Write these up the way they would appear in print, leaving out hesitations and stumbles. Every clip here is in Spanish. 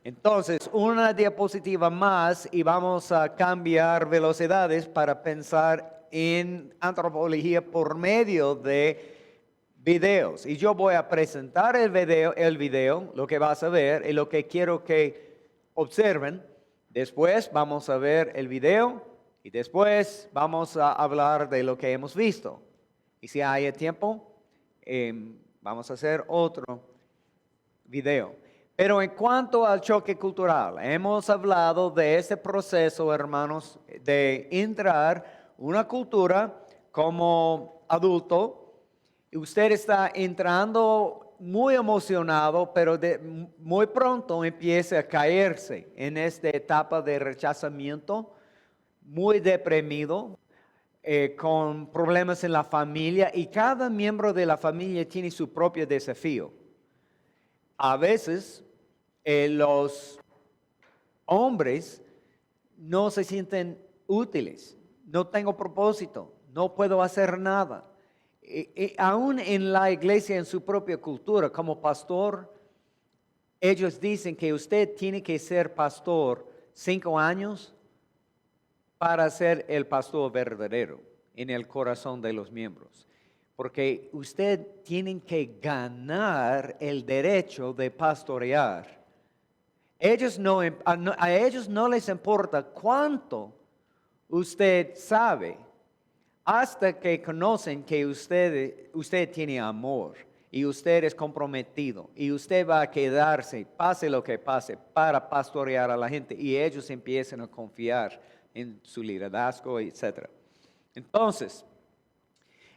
Entonces, una diapositiva más y vamos a cambiar velocidades para pensar en antropología por medio de videos. Y yo voy a presentar el video, lo que vas a ver y lo que quiero que observen. Después vamos a ver el video y después vamos a hablar de lo que hemos visto. Y si hay tiempo, vamos a hacer otro video. Pero en cuanto al choque cultural, hemos hablado de ese proceso, hermanos, de entrar una cultura como adulto. Y usted está entrando muy emocionado, pero muy pronto empieza a caerse en esta etapa de rechazamiento, muy deprimido, con problemas en la familia. Y cada miembro de la familia tiene su propio desafío. A veces los hombres no se sienten útiles, no tengo propósito, no puedo hacer nada. Aún en la iglesia, en su propia cultura, como pastor, ellos dicen que usted tiene que ser pastor 5 años para ser el pastor verdadero en el corazón de los miembros. Porque usted tiene que ganar el derecho de pastorear. A ellos no les importa cuánto usted sabe, hasta que conocen que usted tiene amor y usted es comprometido y usted va a quedarse, pase lo que pase, para pastorear a la gente, y ellos empiezan a confiar en su liderazgo, etc. Entonces,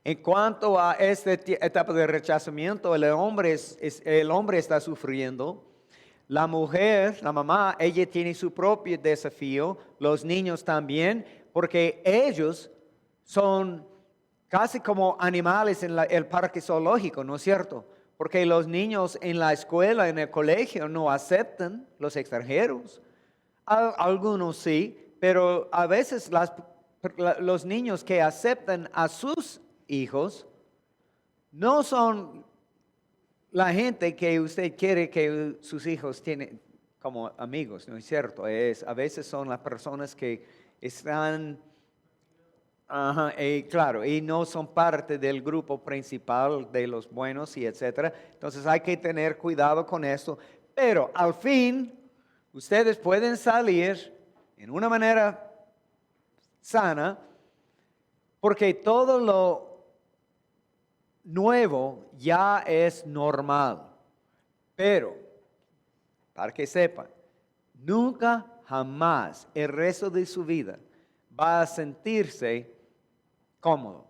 en cuanto a esta etapa de rechazamiento, el hombre está sufriendo. La mujer, la mamá, ella tiene su propio desafío, los niños también, porque ellos son casi como animales en el parque zoológico, ¿no es cierto? Porque los niños en la escuela, en el colegio, no aceptan los extranjeros. Algunos sí, pero a veces los niños que aceptan a sus hijos no son la gente que usted quiere que sus hijos tienen como amigos, ¿no es cierto? A veces son las personas que están, claro, y no son parte del grupo principal de los buenos y etcétera. Entonces hay que tener cuidado con esto. Pero al fin, ustedes pueden salir en una manera sana, porque todo lo nuevo ya es normal. Pero, para que sepan, nunca jamás el resto de su vida va a sentirse cómodo.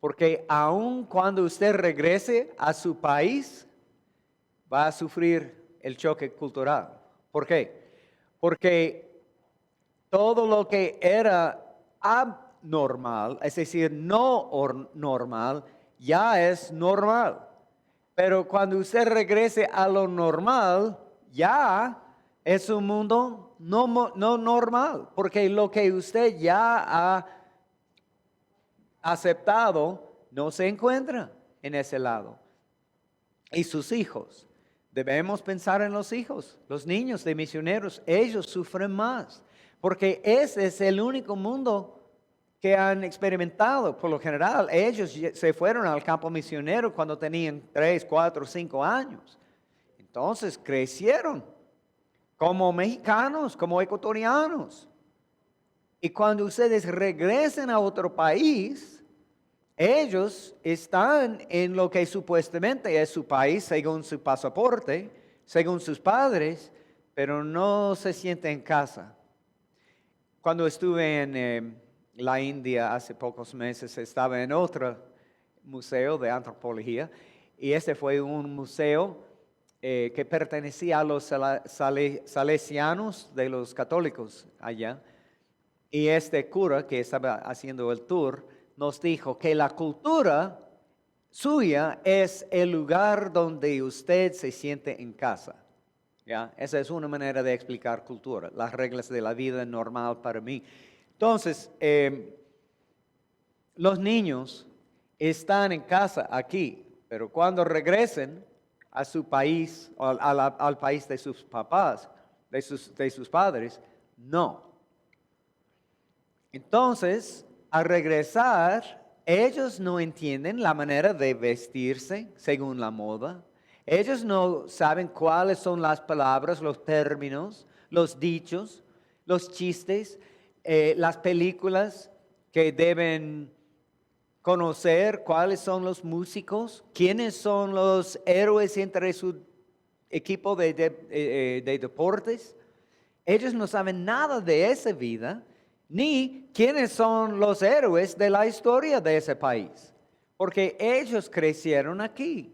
Porque aun cuando usted regrese a su país, va a sufrir el choque cultural. ¿Por qué? Porque todo lo que era abnormal, es decir, no normal, ya es normal. Pero cuando usted regrese a lo normal, ya es un mundo no normal. Porque lo que usted ya ha aceptado no se encuentra en ese lado. Y sus hijos, debemos pensar en los hijos, los niños de misioneros, ellos sufren más. Porque ese es el único mundo que han experimentado. Por lo general, ellos se fueron al campo misionero cuando tenían 3, 4, 5 años. Entonces crecieron como mexicanos, como ecuatorianos. Y cuando ustedes regresen a otro país, ellos están en lo que supuestamente es su país, según su pasaporte, según sus padres, pero no se sienten en casa. Cuando estuve en la India hace pocos meses, estaba en otro museo de antropología, y este fue un museo que pertenecía a los salesianos de los católicos allá. Y este cura que estaba haciendo el tour nos dijo que la cultura suya es el lugar donde usted se siente en casa. ¿Ya? Esa es una manera de explicar cultura, las reglas de la vida normal para mí. Entonces, los niños están en casa aquí, pero cuando regresen a su país, al país de sus papás, de sus padres. No. Entonces, al regresar, ellos no entienden la manera de vestirse según la moda. Ellos no saben cuáles son las palabras, los términos, los dichos, los chistes, las películas que deben conocer, cuáles son los músicos, quiénes son los héroes entre su equipo de deportes. Ellos no saben nada de esa vida, ni quiénes son los héroes de la historia de ese país, porque ellos crecieron aquí.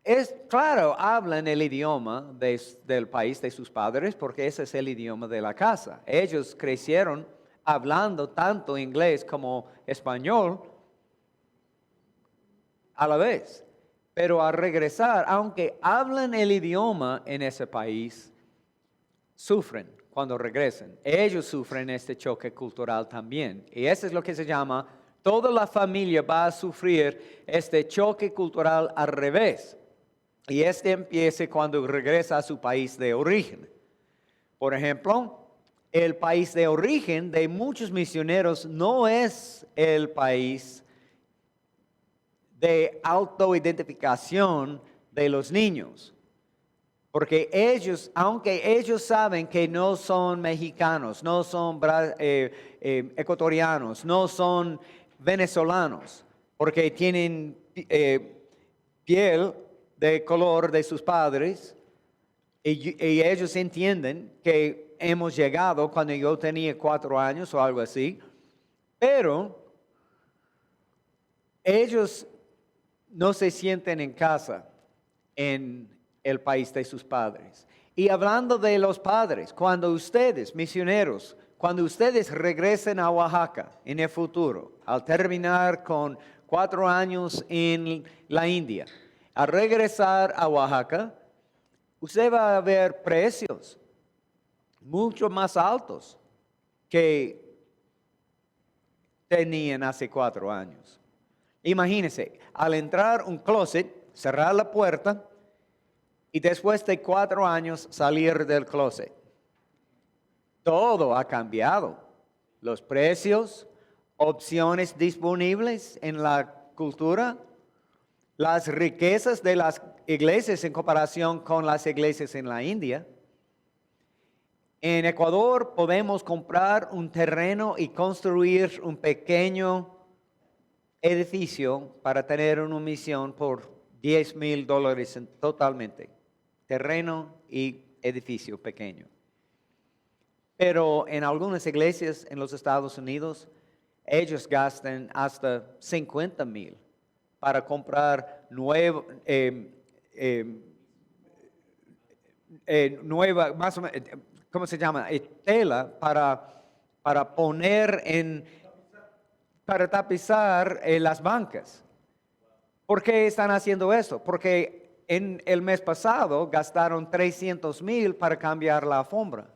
Es claro, hablan el idioma del país de sus padres, porque ese es el idioma de la casa. Ellos crecieron hablando tanto inglés como español a la vez. Pero al regresar, aunque hablan el idioma en ese país, sufren cuando regresen. Ellos sufren este choque cultural también. Y eso es lo que se llama, toda la familia va a sufrir este choque cultural al revés. Y este empieza cuando regresa a su país de origen. Por ejemplo, el país de origen de muchos misioneros no es el país de autoidentificación de los niños. Porque ellos, aunque ellos saben que no son mexicanos, no son ecuatorianos, no son venezolanos, porque tienen piel de color de sus padres, y ellos entienden que hemos llegado cuando yo tenía 4 años o algo así, pero ellos no se sienten en casa en el país de sus padres. Y hablando de los padres, cuando ustedes, misioneros, cuando ustedes regresen a Oaxaca en el futuro, al terminar con 4 años en la India, al regresar a Oaxaca, usted va a ver precios mucho más altos que tenían hace 4 años. Imagínense, al entrar un closet, cerrar la puerta y después de 4 años salir del closet. Todo ha cambiado. Los precios, opciones disponibles en la cultura, las riquezas de las iglesias en comparación con las iglesias en la India. En Ecuador podemos comprar un terreno y construir un pequeño edificio para tener una misión por $10,000 totalmente. Terreno y edificio pequeño. Pero en algunas iglesias en los Estados Unidos, ellos gastan hasta $50,000 para comprar nueva, más o menos, ¿cómo se llama? Tela para poner para tapizar las bancas. ¿Por qué están haciendo eso? Porque en el mes pasado gastaron $300,000 para cambiar la alfombra.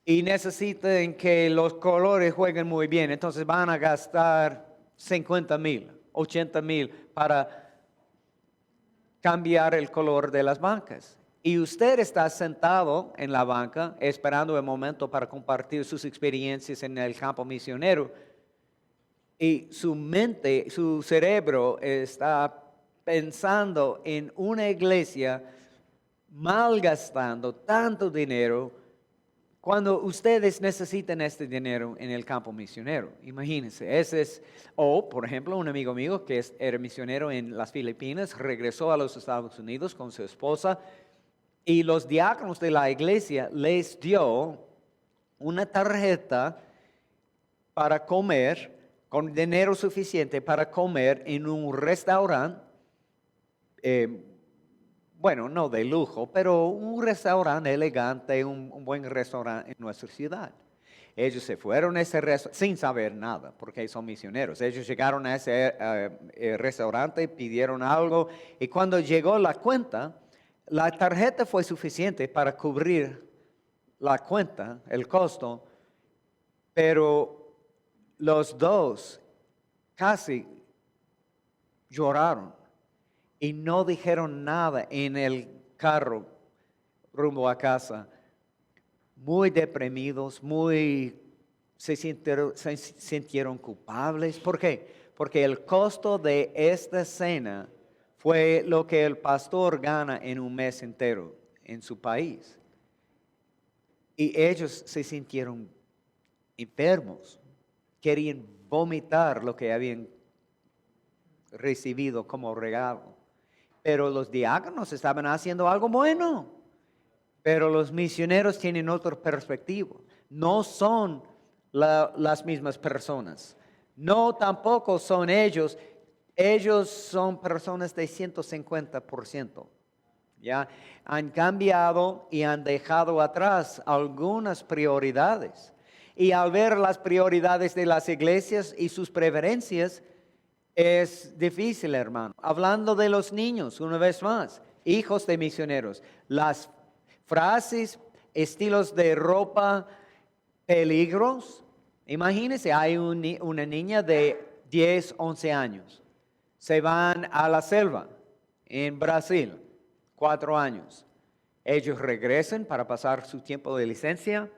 Y necesitan que los colores jueguen muy bien. Entonces van a gastar $50,000, $80,000 para cambiar el color de las bancas. Y usted está sentado en la banca esperando el momento para compartir sus experiencias en el campo misionero. Y su mente, su cerebro está pensando en una iglesia malgastando tanto dinero cuando ustedes necesitan este dinero en el campo misionero. Imagínense, por ejemplo, un amigo mío que era misionero en las Filipinas, regresó a los Estados Unidos con su esposa y los diáconos de la iglesia les dio una tarjeta para comer, con dinero suficiente para comer en un restaurante, no de lujo, pero un restaurante elegante, un buen restaurante en nuestra ciudad. Ellos se fueron a ese restaurante sin saber nada, porque son misioneros. Ellos llegaron a ese restaurante, pidieron algo, y cuando llegó la cuenta, la tarjeta fue suficiente para cubrir la cuenta, el costo, pero los dos casi lloraron. y no dijeron nada en el carro rumbo a casa. Muy deprimidos, se sintieron culpables. ¿Por qué? Porque el costo de esta cena fue lo que el pastor gana en un mes entero en su país. Y ellos se sintieron enfermos, querían vomitar lo que habían recibido como regalo. Pero los diáconos estaban haciendo algo bueno. Pero los misioneros tienen otra perspectiva. No son las mismas personas. No tampoco son ellos. Ellos son personas de 150%. ¿Ya? Han cambiado y han dejado atrás algunas prioridades. Y al ver las prioridades de las iglesias y sus preferencias, es difícil, hermano. Hablando de los niños, una vez más, hijos de misioneros, las frases, estilos de ropa, peligros. Imagínense, hay una niña de 10, 11 años. Se van a la selva en Brasil, 4 años. Ellos regresan para pasar su tiempo de licencia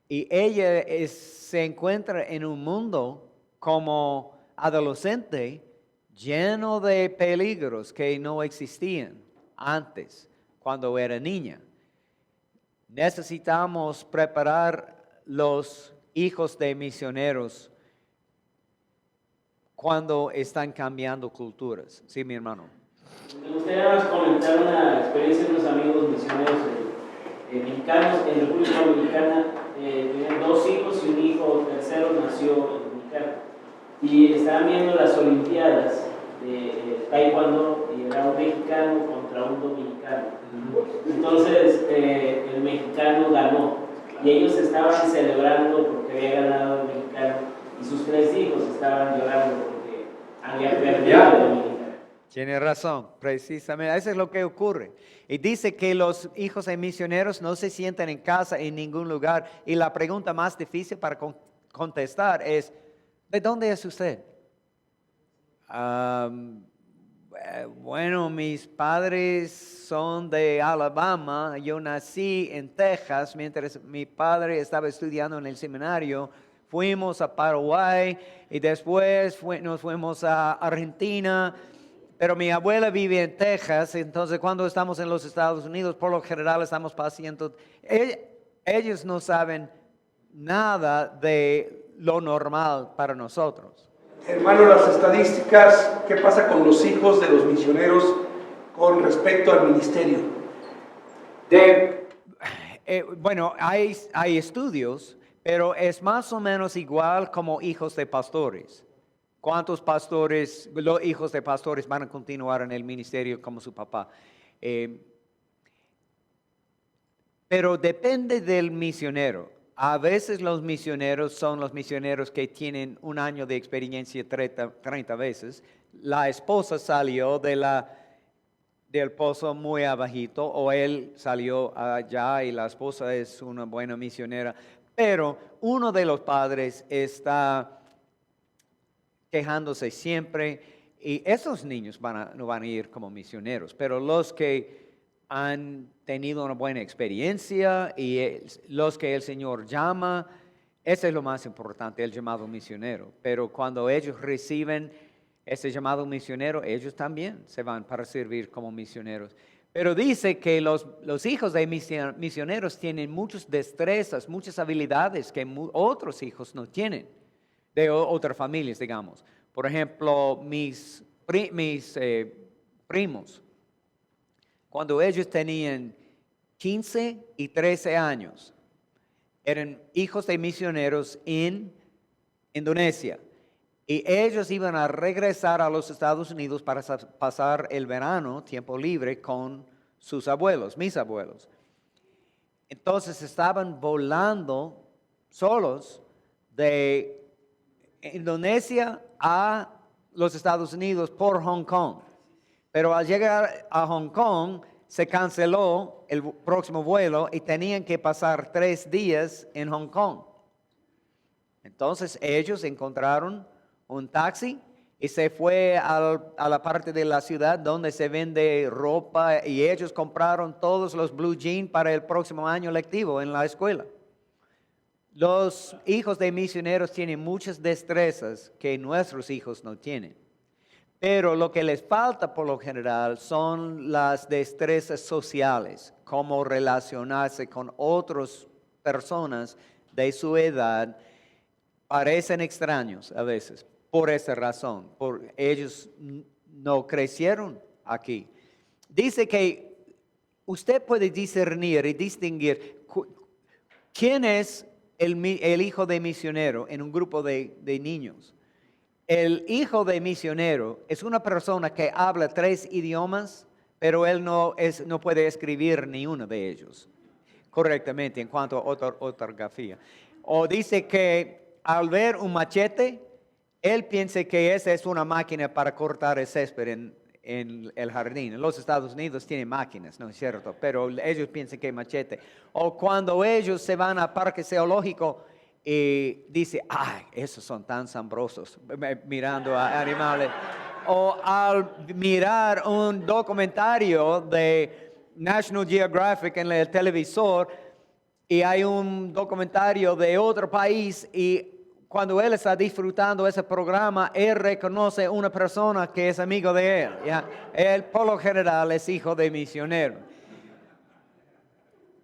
y ella se encuentra en un mundo como adolescente lleno de peligros que no existían antes, cuando era niña. Necesitamos preparar los hijos de misioneros cuando están cambiando culturas. Sí, mi hermano. Me gustaría comentar una experiencia de unos amigos misioneros mexicanos en República Dominicana. Tenían 2 hijos y un hijo tercero nació en Dominicana. Y estaban viendo las Olimpiadas de Taekwondo y era un mexicano contra un dominicano. Entonces el mexicano ganó y ellos estaban celebrando porque había ganado el mexicano y sus 3 hijos estaban llorando porque había perdido el dominicano. Tiene razón, precisamente, eso es lo que ocurre. Y dice que los hijos de misioneros no se sientan en casa en ningún lugar. Y la pregunta más difícil para contestar es, ¿de dónde es usted? Bueno, mis padres son de Alabama. Yo nací en Texas mientras mi padre estaba estudiando en el seminario. Fuimos a Paraguay y después nos fuimos a Argentina. Pero mi abuela vive en Texas, entonces cuando estamos en los Estados Unidos, por lo general estamos paseando. Ellos no saben nada de lo normal para nosotros. Hermano, las estadísticas, ¿qué pasa con los hijos de los misioneros con respecto al ministerio? Bueno, hay estudios, pero es más o menos igual como hijos de pastores. ¿Cuántos pastores, los hijos de pastores van a continuar en el ministerio como su papá? Pero depende del misionero. A veces los misioneros son los misioneros que tienen 1 año de experiencia 30 veces. La esposa salió del pozo muy abajito o él salió allá y la esposa es una buena misionera. Pero uno de los padres está quejándose siempre, y esos niños no van a ir como misioneros, pero los que han tenido una buena experiencia y los que el Señor llama, eso es lo más importante, el llamado misionero. Pero cuando ellos reciben ese llamado misionero, ellos también se van para servir como misioneros. Pero dice que los hijos de misioneros tienen muchas destrezas, muchas habilidades que otros hijos no tienen, de otras familias, digamos. Por ejemplo, mis primos, cuando ellos tenían 15 y 13 años, eran hijos de misioneros en Indonesia. Y ellos iban a regresar a los Estados Unidos para pasar el verano, tiempo libre, con sus abuelos, mis abuelos. Entonces estaban volando solos de Indonesia a los Estados Unidos por Hong Kong. Pero al llegar a Hong Kong se canceló el próximo vuelo y tenían que pasar 3 días en Hong Kong. Entonces ellos encontraron un taxi y se fue a la parte de la ciudad donde se vende ropa y ellos compraron todos los blue jeans para el próximo año lectivo en la escuela. Los hijos de misioneros tienen muchas destrezas que nuestros hijos no tienen. Pero lo que les falta por lo general son las destrezas sociales, cómo relacionarse con otras personas de su edad. Parecen extraños a veces, por esa razón, porque ellos no crecieron aquí. Dice que usted puede discernir y distinguir quién es el hijo de misionero en un grupo de niños. El hijo de misionero es una persona que habla 3 idiomas, pero él no puede escribir ni uno de ellos correctamente en cuanto a ortografía. O dice que al ver un machete, él piensa que esa es una máquina para cortar el césped en el jardín. En los Estados Unidos tienen máquinas, ¿no es cierto? Pero ellos piensan que es machete. O cuando ellos se van a parque zoológico y dice, ay, esos son tan asombrosos, mirando a animales. O al mirar un documentario de National Geographic en el televisor y hay un documentario de otro país y cuando él está disfrutando ese programa, él reconoce una persona que es amigo de él. ¿Ya? Él por lo general es hijo de misionero.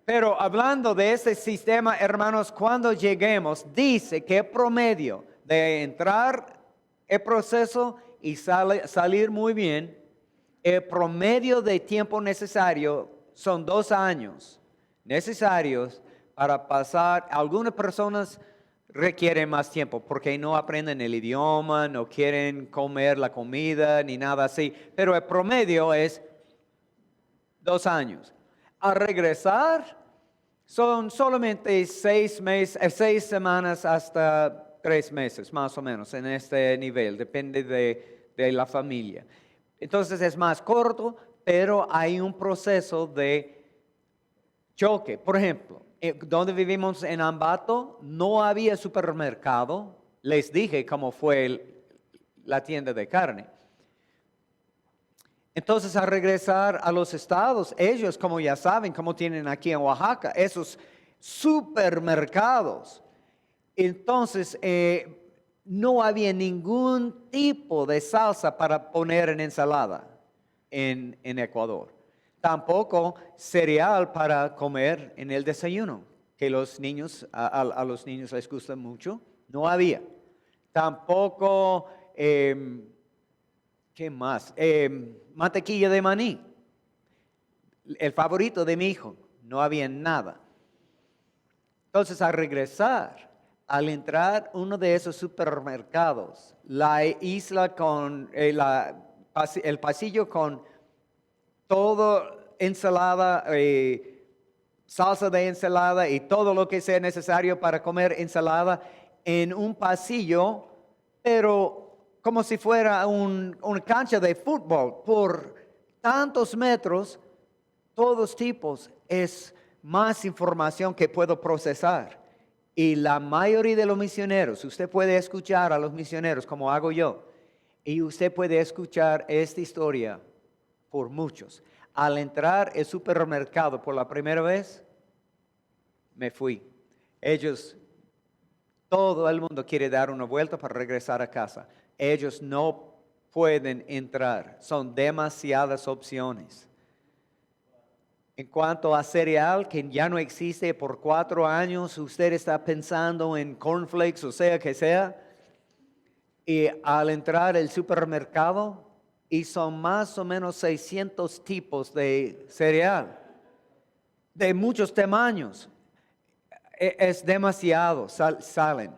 Pero hablando de ese sistema, hermanos, cuando lleguemos, dice que el promedio de entrar el proceso y salir muy bien, el promedio de tiempo necesario son 2 años necesarios para pasar. Algunas personas requieren más tiempo porque no aprenden el idioma, no quieren comer la comida ni nada así, pero el promedio es 2 años. Al regresar son solamente 6 semanas hasta 3 meses, más o menos, en este nivel, depende de la familia. Entonces es más corto, pero hay un proceso de choque. Por ejemplo, donde vivimos en Ambato, no había supermercado. Les dije cómo fue la tienda de carne. Entonces, al regresar a los estados, ellos, como ya saben, como tienen aquí en Oaxaca, esos supermercados. Entonces, no había ningún tipo de salsa para poner en ensalada en Ecuador. Tampoco cereal para comer en el desayuno, que los niños, a los niños les gusta mucho. No había. Tampoco, ¿qué más? Mantequilla de maní. El favorito de mi hijo. No había nada. Entonces, al regresar, al entrar uno de esos supermercados, la isla con el pasillo con todo ensalada, salsa de ensalada y todo lo que sea necesario para comer ensalada en un pasillo, pero como si fuera una cancha de fútbol por tantos metros, todos tipos, es más información que puedo procesar. Y la mayoría de los misioneros, usted puede escuchar a los misioneros como hago yo, y usted puede escuchar esta historia por muchos. Al entrar al supermercado por la primera vez, me fui. Todo el mundo quiere dar una vuelta para regresar a casa. Ellos no pueden entrar, son demasiadas opciones. En cuanto a cereal, que ya no existe por 4 años, usted está pensando en cornflakes, o sea que sea, y al entrar al supermercado, y son más o menos 600 tipos de cereal, de muchos tamaños. Es demasiado, salen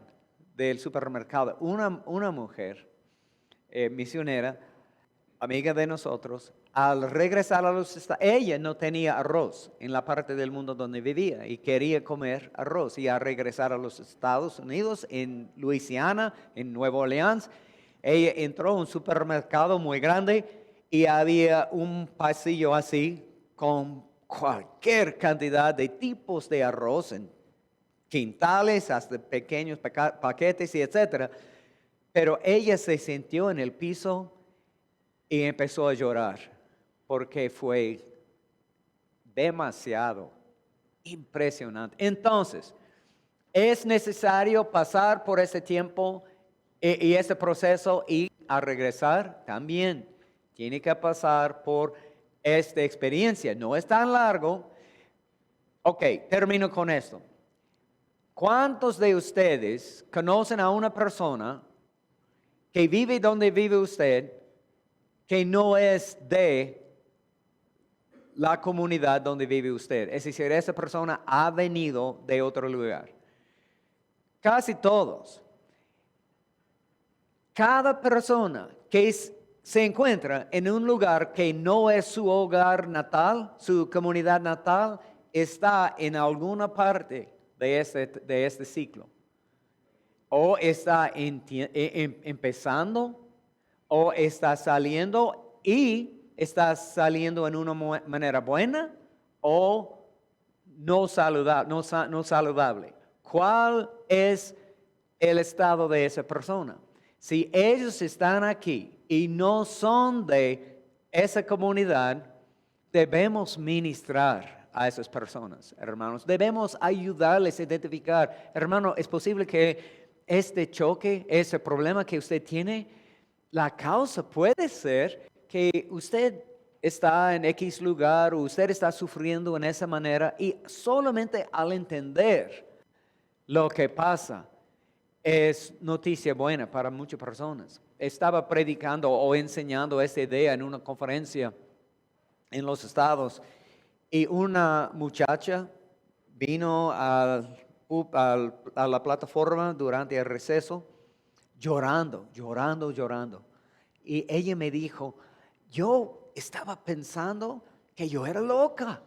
del supermercado. Una mujer misionera, amiga de nosotros, al regresar a los Estados Unidos, ella no tenía arroz en la parte del mundo donde vivía y quería comer arroz. Y al regresar a los Estados Unidos, en Luisiana, en Nueva Orleans, ella entró a un supermercado muy grande y había un pasillo así con cualquier cantidad de tipos de arroz en quintales, hasta pequeños paquetes y etcétera. Pero ella se sintió en el piso y empezó a llorar porque fue demasiado impresionante. Entonces, es necesario pasar por ese tiempo y ese proceso y a regresar también. Tiene que pasar por esta experiencia. No es tan largo. Ok, termino con esto. ¿Cuántos de ustedes conocen a una persona que vive donde vive usted, que no es de la comunidad donde vive usted? Es decir, esa persona ha venido de otro lugar. Casi todos. Cada persona que se encuentra en un lugar que no es su hogar natal, su comunidad natal, está en alguna parte de este ciclo. O está empezando, o está saliendo y está saliendo en una manera buena o no saludable. ¿Cuál es el estado de esa persona? Si ellos están aquí y no son de esa comunidad, debemos ministrar a esas personas, hermanos. Debemos ayudarles a identificar, hermano, es posible que este choque, ese problema que usted tiene, la causa puede ser que usted está en X lugar o usted está sufriendo en esa manera y solamente al entender lo que pasa es noticia buena para muchas personas. Estaba predicando o enseñando esta idea en una conferencia en los Estados y una muchacha vino a la plataforma durante el receso llorando. Y ella me dijo, yo estaba pensando que yo era loca.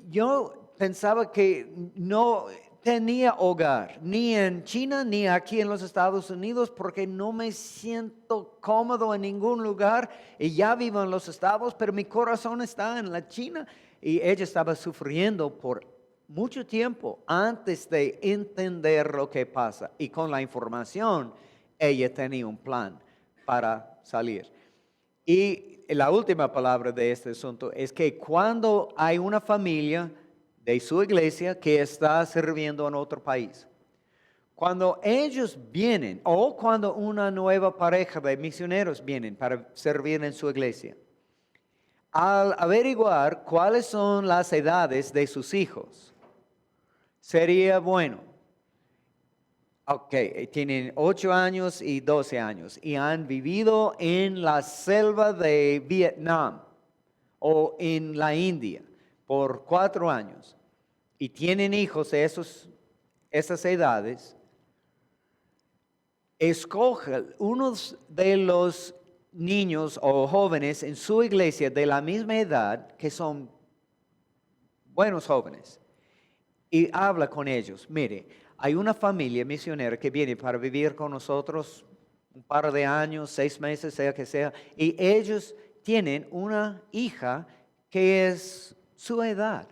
Yo pensaba que no tenía hogar, ni en China, ni aquí en los Estados Unidos, porque no me siento cómodo en ningún lugar. Y ya vivo en los Estados, pero mi corazón está en la China. Y ella estaba sufriendo por mucho tiempo antes de entender lo que pasa. Y con la información, ella tenía un plan para salir. Y la última palabra de este asunto es que cuando hay una familia de su iglesia que está sirviendo en otro país, cuando ellos vienen o cuando una nueva pareja de misioneros vienen para servir en su iglesia, al averiguar cuáles son las edades de sus hijos, sería bueno. Ok, tienen 8 años y 12 años y han vivido en la selva de Vietnam o en la India por 4 años y tienen hijos de esas edades. Escoge unos de los niños o jóvenes en su iglesia de la misma edad que son buenos jóvenes y habla con ellos. Mire, hay una familia misionera que viene para vivir con nosotros un par de años, 6 meses, sea que sea, y ellos tienen una hija que es su edad.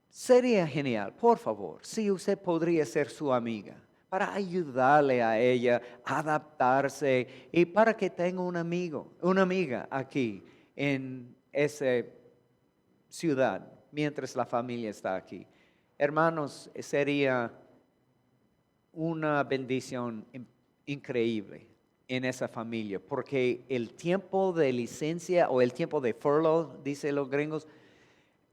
Sería genial, por favor, si usted podría ser su amiga para ayudarle a ella a adaptarse y para que tenga un amigo, una amiga aquí en esa ciudad mientras la familia está aquí. Hermanos, sería una bendición increíble en esa familia, porque el tiempo de licencia o el tiempo de furlough, dicen los gringos,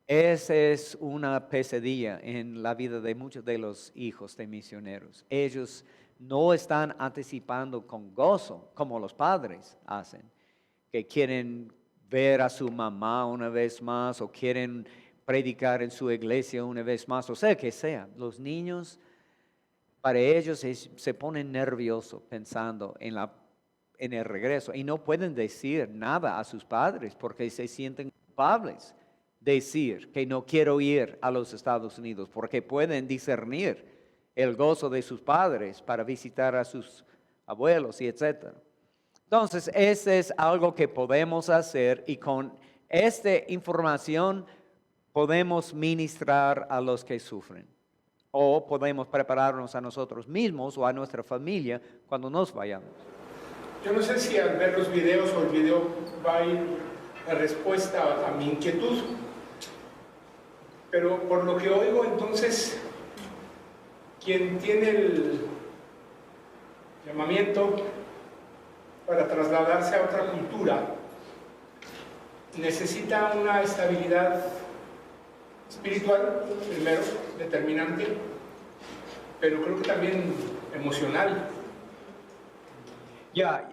esa es una pesadilla en la vida de muchos de los hijos de misioneros. Ellos no están anticipando con gozo como los padres hacen, que quieren ver a su mamá una vez más o quieren predicar en su iglesia una vez más, o sea que sea. Los niños, para ellos se ponen nerviosos pensando en el regreso y no pueden decir nada a sus padres porque se sienten culpables. Decir que no quiero ir a los Estados Unidos porque pueden discernir el gozo de sus padres para visitar a sus abuelos y etc. Entonces, ese es algo que podemos hacer y con esta información podemos ministrar a los que sufren. o podemos prepararnos a nosotros mismos o a nuestra familia cuando nos vayamos. Yo no sé si al ver los videos o el video va a ir la respuesta a mi inquietud, pero por lo que oigo, entonces, quien tiene el llamamiento para trasladarse a otra cultura necesita una estabilidad espiritual, primero, determinante, pero creo que también emocional. Ya,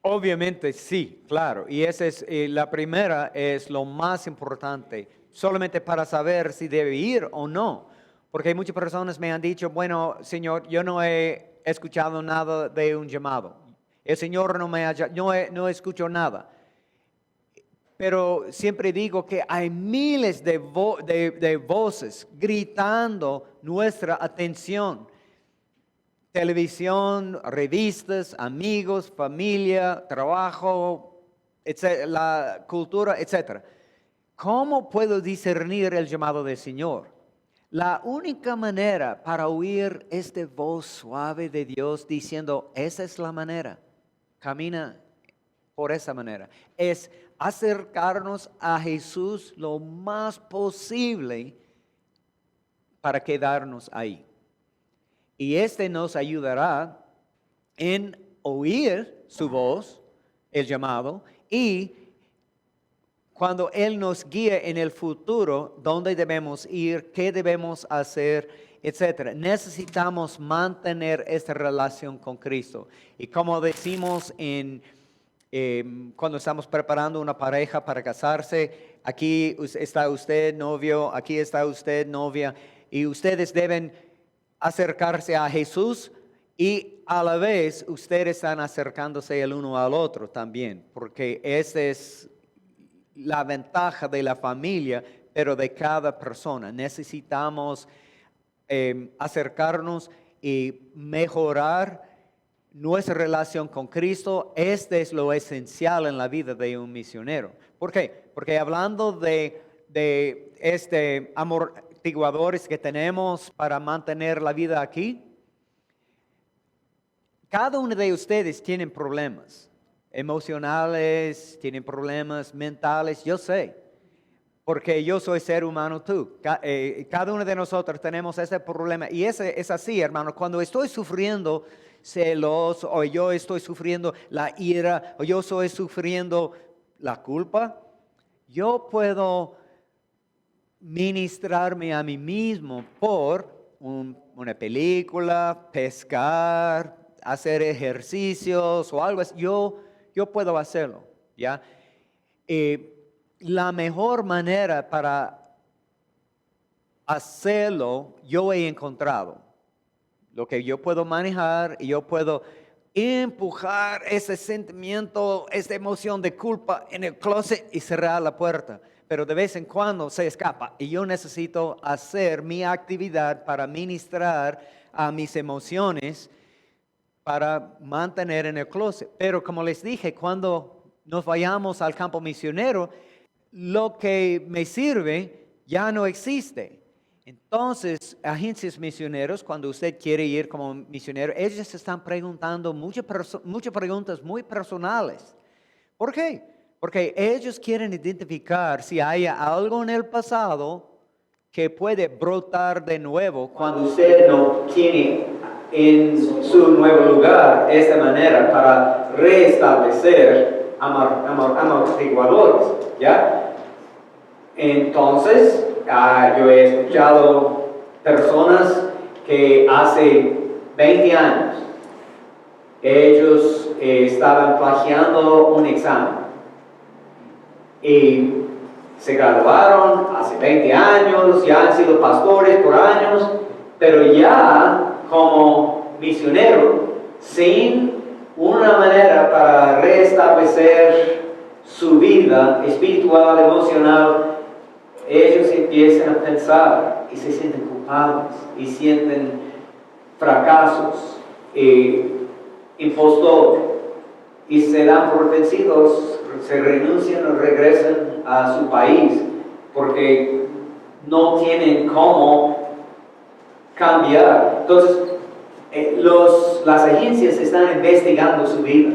obviamente sí, claro. Y esa es la primera, es lo más importante, solamente para saber si debe ir o no. Porque muchas personas me han dicho, bueno, Señor, yo no he escuchado nada de un llamado. El Señor no escucho nada. Pero siempre digo que hay miles de voces gritando nuestra atención. Televisión, revistas, amigos, familia, trabajo, la cultura, etc. ¿Cómo puedo discernir el llamado del Señor? La única manera para oír esta voz suave de Dios diciendo, esa es la manera, camina por esa manera, es acercarnos a Jesús lo más posible para quedarnos ahí. Y nos ayudará en oír su voz, el llamado, y cuando Él nos guíe en el futuro, dónde debemos ir, qué debemos hacer, etc. Necesitamos mantener esta relación con Cristo. Y como decimos cuando estamos preparando una pareja para casarse, aquí está usted novio, aquí está usted novia, y ustedes deben acercarse a Jesús y a la vez ustedes están acercándose el uno al otro también, porque esa es la ventaja de la familia, pero de cada persona. Necesitamos acercarnos y mejorar nuestra relación con Cristo. Este es lo esencial en la vida de un misionero. ¿Por qué? Porque hablando de amortiguadores que tenemos para mantener la vida aquí, cada uno de ustedes tiene problemas emocionales, tienen problemas mentales, yo sé, porque yo soy ser humano, tú. Cada uno de nosotros tenemos ese problema, y es así, hermano. Cuando estoy sufriendo celos, o yo estoy sufriendo la ira, o yo estoy sufriendo la culpa, yo puedo ministrarme a mí mismo por una película, pescar, hacer ejercicios o algo así. Yo puedo hacerlo, ¿ya? La mejor manera para hacerlo, yo he encontrado lo que yo puedo manejar, y yo puedo empujar ese sentimiento, esa emoción de culpa en el closet y cerrar la puerta. Pero de vez en cuando se escapa, y yo necesito hacer mi actividad para ministrar a mis emociones, para mantener en el closet. Pero como les dije, cuando nos vayamos al campo misionero, lo que me sirve ya no existe. Entonces, agencias misioneros, cuando usted quiere ir como misionero, ellos están preguntando muchas preguntas muy personales. ¿Por qué? Porque ellos quieren identificar si hay algo en el pasado que puede brotar de nuevo cuando usted no tiene en su nuevo lugar esta manera para restablecer amortiguadores, ¿ya? Entonces, yo he escuchado personas que hace 20 años ellos estaban plagiando un examen y se graduaron hace 20 años, ya han sido pastores por años, pero ya como misionero, sin una manera para restablecer su vida espiritual, emocional, ellos empiezan a pensar y se sienten culpables y sienten fracasos impostor, y se dan por vencidos, se renuncian o regresan a su país porque no tienen cómo cambiar. Entonces, las agencias están investigando su vida.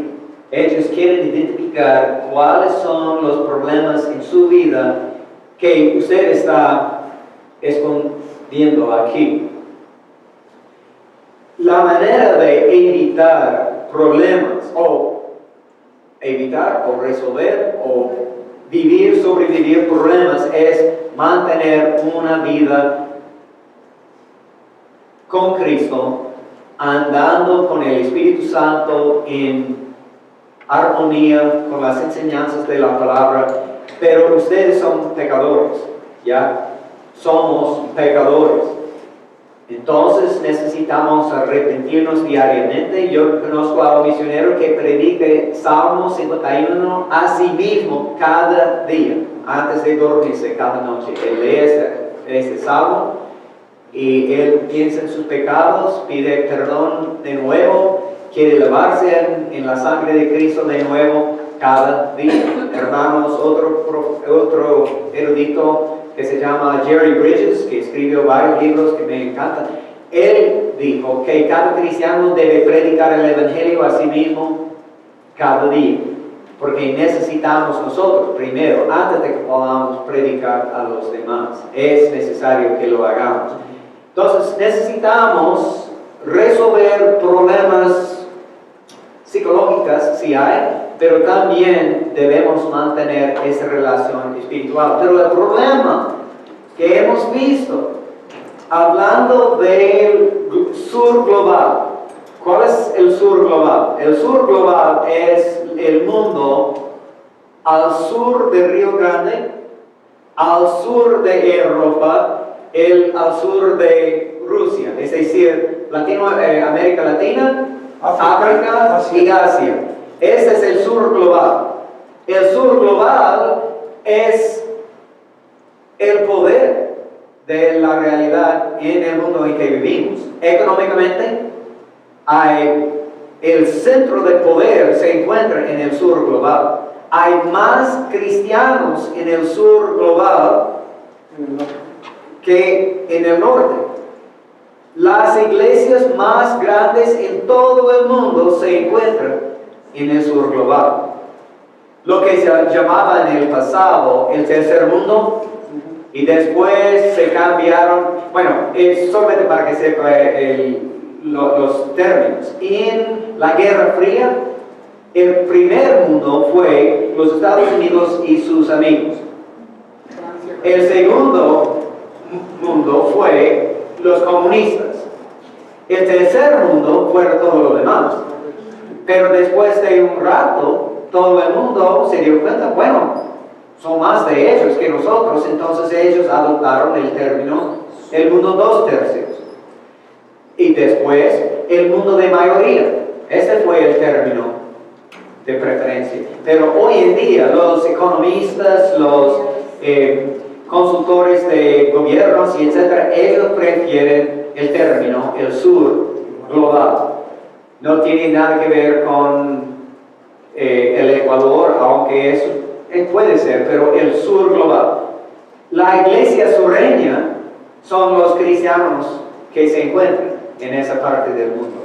Ellos quieren identificar cuáles son los problemas en su vida que usted está escondiendo aquí. La manera de evitar problemas o resolver o sobrevivir problemas es mantener una vida con Cristo, andando con el Espíritu Santo en armonía con las enseñanzas de la palabra. Pero ustedes son pecadores, ¿ya? Somos pecadores. Entonces necesitamos arrepentirnos diariamente. Yo conozco a un misionero que predique Salmo 51 a sí mismo cada día, antes de dormirse cada noche. Él lee este salmo y él piensa en sus pecados, pide perdón de nuevo, quiere lavarse en la sangre de Cristo de nuevo cada día. Hermanos, otro erudito que se llama Jerry Bridges, que escribió varios libros que me encantan, él dijo que cada cristiano debe predicar el Evangelio a sí mismo cada día, porque necesitamos nosotros primero, antes de que podamos predicar a los demás, es necesario que lo hagamos. Entonces necesitamos resolver problemas psicológicos si hay, pero también debemos mantener esa relación espiritual. Pero el problema que hemos visto, hablando del sur global, ¿cuál es el sur global? El sur global es el mundo al sur de Río Grande, al sur de Europa, al sur de Rusia, es decir, América Latina, África y Asia. Este es el sur global. El sur global es el poder de la realidad en el mundo en que vivimos. Económicamente, el centro de poder se encuentra en el sur global. Hay más cristianos en el sur global que en el norte. Las iglesias más grandes en todo el mundo se encuentran en el sur global. Lo que se llamaba en el pasado el tercer mundo, y después se cambiaron, bueno, es solamente para que sepa los términos. En la Guerra Fría, el primer mundo fue los Estados Unidos y sus amigos. El segundo mundo fue los comunistas. El tercer mundo fueron todos los demás. Pero después de un rato, todo el mundo se dio cuenta, bueno, son más de ellos que nosotros, entonces ellos adoptaron el término el mundo 2/3. Y después el mundo de mayoría. Ese fue el término de preferencia. Pero hoy en día los economistas, los consultores de gobiernos y etcétera, ellos prefieren el término el sur global. No tiene nada que ver con el Ecuador, aunque eso puede ser, pero el sur global. La iglesia sureña son los cristianos que se encuentran en esa parte del mundo.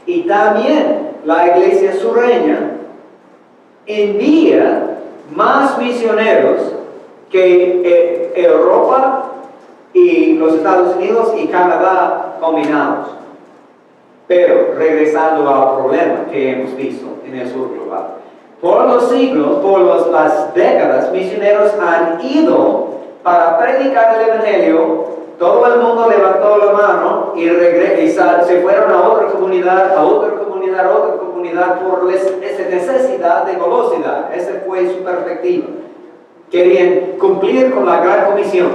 Y también la iglesia sureña envía más misioneros que Europa y los Estados Unidos y Canadá combinados. Pero regresando al problema que hemos visto en el sur global. Por los siglos, por las décadas, misioneros han ido para predicar el Evangelio. Todo el mundo levantó la mano y se fueron a otra comunidad, a otra comunidad, a otra comunidad por esa necesidad de velocidad. Esa fue su perspectiva. Querían cumplir con la gran comisión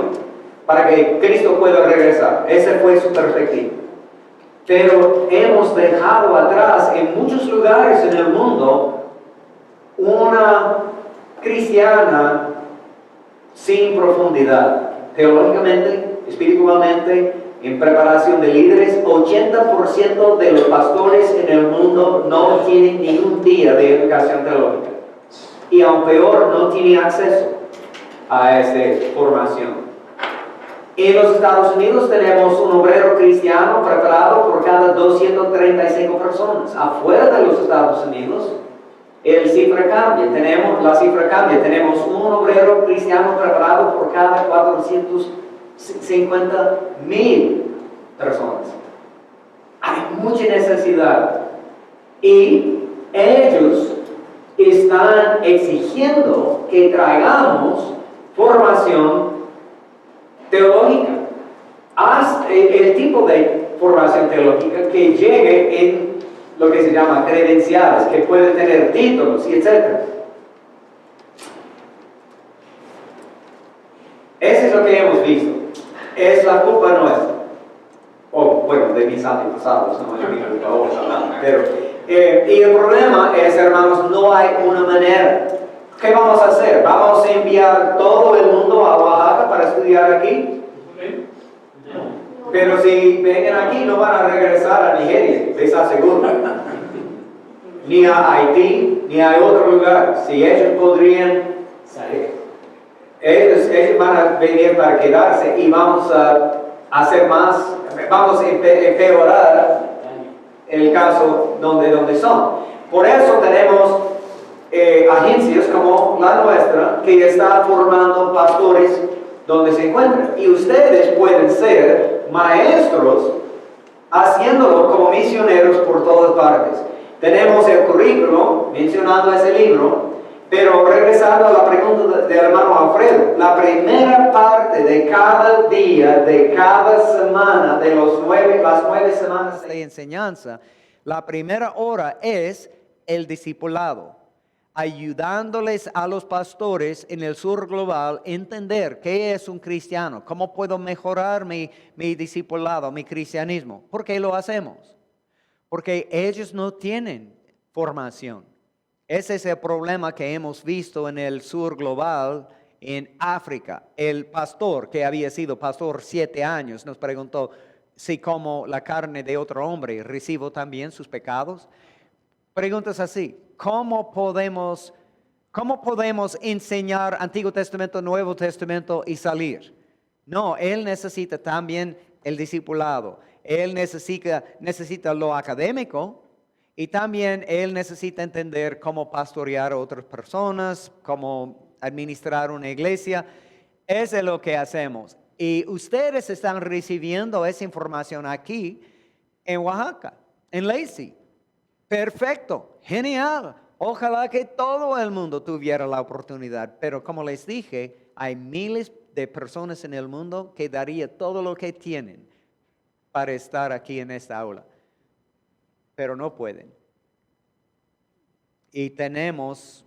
para que Cristo pueda regresar. Esa fue su perspectiva. Pero hemos dejado atrás en muchos lugares en el mundo una cristiana sin profundidad, teológicamente, espiritualmente, en preparación de líderes. 80% de los pastores en el mundo no tienen ni un día de educación teológica. Y aún peor, no tienen acceso a esa formación. En los Estados Unidos tenemos un obrero cristiano preparado por cada 235 personas. Afuera de los Estados Unidos, la cifra cambia. Tenemos un obrero cristiano preparado por cada 450,000 personas. Hay mucha necesidad. Y ellos están exigiendo que traigamos formación teológica. Haz el tipo de formación teológica que llegue en lo que se llama credenciales, que puede tener títulos y etc. Eso es lo que hemos visto. Es la culpa nuestra. O, bueno, de mis antepasados, no es mi culpa ahora. Pero, y el problema es, hermanos, no hay una manera. ¿Qué vamos a hacer? ¿Vamos a enviar todo el mundo a Oaxaca para estudiar aquí? Pero si vengan aquí no van a regresar a Nigeria, les aseguro. Ni a Haití, ni a otro lugar. Si ellos podrían, ellos van a venir para quedarse y vamos a hacer más, vamos a empeorar el caso donde son. Por eso tenemos agencias como la nuestra que está formando pastores donde se encuentran. Y ustedes pueden ser maestros haciéndolo como misioneros por todas partes. Tenemos el currículo mencionando ese libro, pero regresando a la pregunta del hermano Alfredo, la primera parte de cada día, de cada semana, de las 9 semanas de enseñanza, la primera hora es el discipulado, ayudándoles a los pastores en el sur global a entender qué es un cristiano, cómo puedo mejorar mi discipulado, mi cristianismo. ¿Por qué lo hacemos? Porque ellos no tienen formación. Ese es el problema que hemos visto en el sur global, en África. El pastor, que había sido pastor 7 años, nos preguntó si como la carne de otro hombre recibo también sus pecados. Preguntas así, ¿cómo podemos enseñar Antiguo Testamento, Nuevo Testamento y salir? No, él necesita también el discipulado. Él necesita lo académico y también él necesita entender cómo pastorear a otras personas, cómo administrar una iglesia. Eso es lo que hacemos. Y ustedes están recibiendo esa información aquí en Oaxaca, en Lacey. Perfecto, genial. Ojalá que todo el mundo tuviera la oportunidad. Pero como les dije, hay miles de personas en el mundo que daría todo lo que tienen para estar aquí en esta aula, pero no pueden. Y tenemos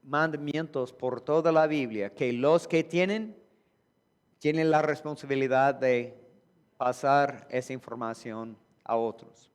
mandamientos por toda la Biblia que los que tienen la responsabilidad de pasar esa información a otros.